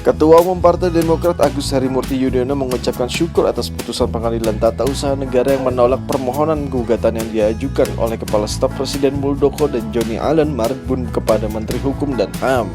Ketua Umum Partai Demokrat Agus Harimurti Yudhoyono mengucapkan syukur atas putusan Pengadilan Tata Usaha Negara yang menolak permohonan gugatan yang diajukan oleh Kepala Staf Presiden Muldoko dan Johnny Allen Marbun kepada Menteri Hukum dan HAM.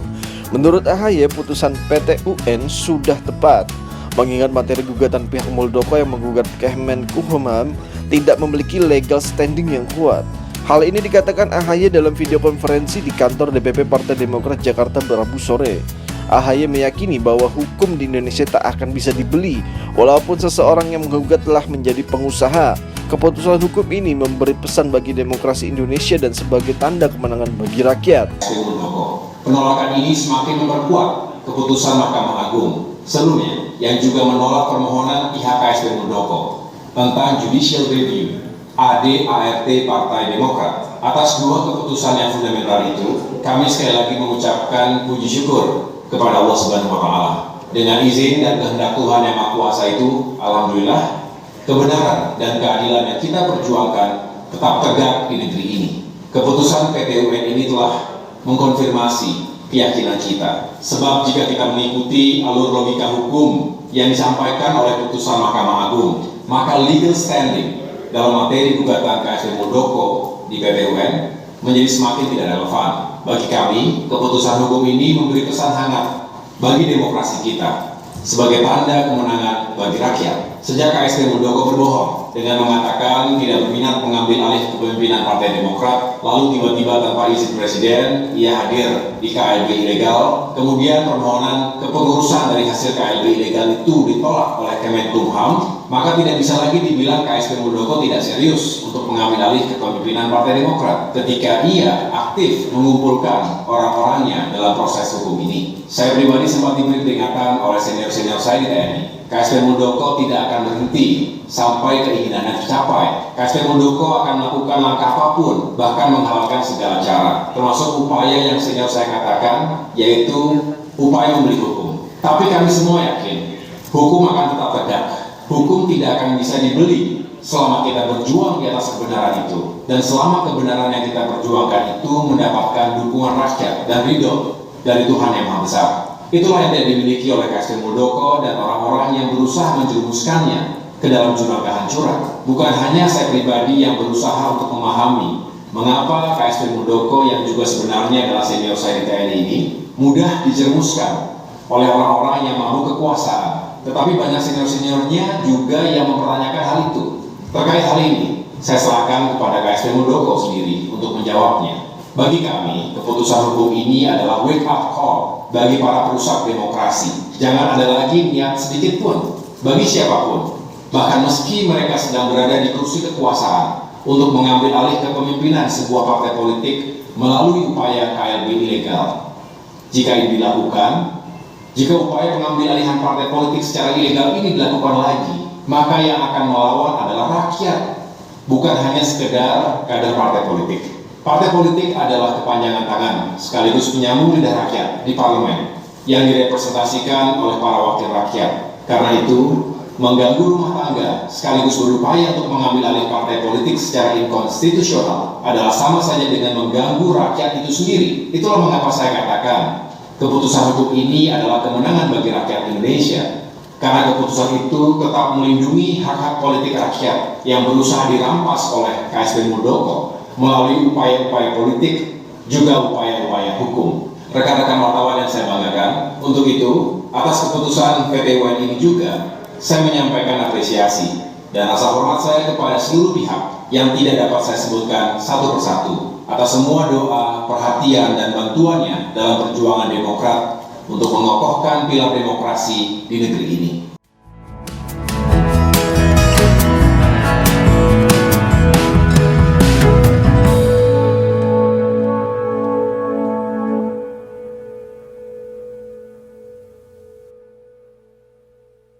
Menurut AHY, putusan PT UN sudah tepat, mengingat materi gugatan pihak Muldoko yang menggugat Kemenkumham tidak memiliki legal standing yang kuat. Hal ini dikatakan AHY dalam video konferensi di kantor DPP Partai Demokrat Jakarta Rabu sore. AHY meyakini bahwa hukum di Indonesia tak akan bisa dibeli, walaupun seseorang yang menggugat telah menjadi pengusaha. Keputusan hukum ini memberi pesan bagi demokrasi Indonesia dan sebagai tanda kemenangan bagi rakyat. Penolakan ini semakin memperkuat keputusan Mahkamah Agung sebelumnya yang juga menolak permohonan pihak KSP Muldoko tentang judicial review AD/ART Partai Demokrat. Atas dua keputusan yang fundamental itu, kami sekali lagi mengucapkan puji syukur kepada Allah Subhanahu wa Ta'ala. Dengan izin dan kehendak Tuhan yang Maha Kuasa itu, alhamdulillah, kebenaran dan keadilan yang kita perjuangkan tetap tegak di negeri ini. Keputusan PT UN ini telah mengkonfirmasi keyakinan kita. Sebab jika kita mengikuti alur logika hukum yang disampaikan oleh putusan Mahkamah Agung, maka legal standing dalam materi gugatan KSP Muldoko di PT UN menjadi semakin tidak relevan. Bagi kami, keputusan hukum ini memberi pesan hangat bagi demokrasi kita sebagai tanda kemenangan bagi rakyat. Sejak KSP Muldoko berbohong dengan mengatakan tidak berminat mengambil alih kepemimpinan Partai Demokrat, lalu tiba-tiba tanpa izin Presiden, ia hadir di KLB ilegal, kemudian permohonan kepengurusan dari hasil KLB ilegal itu ditolak oleh Kemenkumham, maka tidak bisa lagi dibilang KSP Muldoko tidak serius untuk mengambil alih kepemimpinan Partai Demokrat ketika ia aktif mengumpulkan orang-orangnya dalam proses hukum ini. Saya pribadi sempat diberi peringatan oleh senior-senior saya di TNI. KSP Muldoko tidak akan berhenti sampai keinginannya tercapai. KSP Muldoko akan melakukan langkah apapun, bahkan menghalalkan segala cara, termasuk upaya yang senior saya katakan, yaitu upaya membeli hukum. Tapi kami semua yakin, hukum akan tetap tegak. Hukum tidak akan bisa dibeli selama kita berjuang di atas kebenaran itu. Dan selama kebenaran yang kita perjuangkan itu mendapatkan dukungan rakyat dan ridho dari Tuhan Yang Maha Besar. Itulah yang tidak dimiliki oleh KSP Muldoko dan orang-orang yang berusaha menjerumuskannya ke dalam jurang kehancuran. Bukan hanya saya pribadi yang berusaha untuk memahami mengapa KSP Muldoko yang juga sebenarnya adalah senior saya di TNI ini mudah dijerumuskan oleh orang-orang yang mau kekuasaan. Tetapi banyak senior-seniornya juga yang mempertanyakan hal itu. Terkait hal ini, saya serahkan kepada KSP Muldoko sendiri untuk menjawabnya. Bagi kami, keputusan hukum ini adalah wake up call bagi para perusak demokrasi. Jangan ada lagi niat sedikit pun bagi siapapun, bahkan meski mereka sedang berada di kursi kekuasaan, untuk mengambil alih kepemimpinan sebuah partai politik melalui upaya KLB ilegal. Jika ini dilakukan, jika upaya pengambil alihan partai politik secara ilegal ini dilakukan lagi, maka yang akan melawan adalah rakyat, bukan hanya sekedar kader partai politik. Partai politik adalah kepanjangan tangan sekaligus penyambung lidah rakyat di parlemen yang direpresentasikan oleh para wakil rakyat. Karena itu, mengganggu rumah tangga sekaligus berupaya untuk mengambil alih partai politik secara inkonstitusional adalah sama saja dengan mengganggu rakyat itu sendiri. Itulah mengapa saya katakan keputusan hukum ini adalah kemenangan bagi rakyat Indonesia. Karena keputusan itu tetap melindungi hak-hak politik rakyat yang berusaha dirampas oleh KSP Muldoko melalui upaya-upaya politik, juga upaya-upaya hukum. Rekan-rekan wartawan yang saya banggakan, untuk itu, atas keputusan PT UN ini juga, saya menyampaikan apresiasi dan rasa hormat saya kepada seluruh pihak yang tidak dapat saya sebutkan satu persatu atas semua doa, perhatian, dan bantuannya dalam perjuangan Demokrat untuk mengokohkan pilar demokrasi di negeri ini.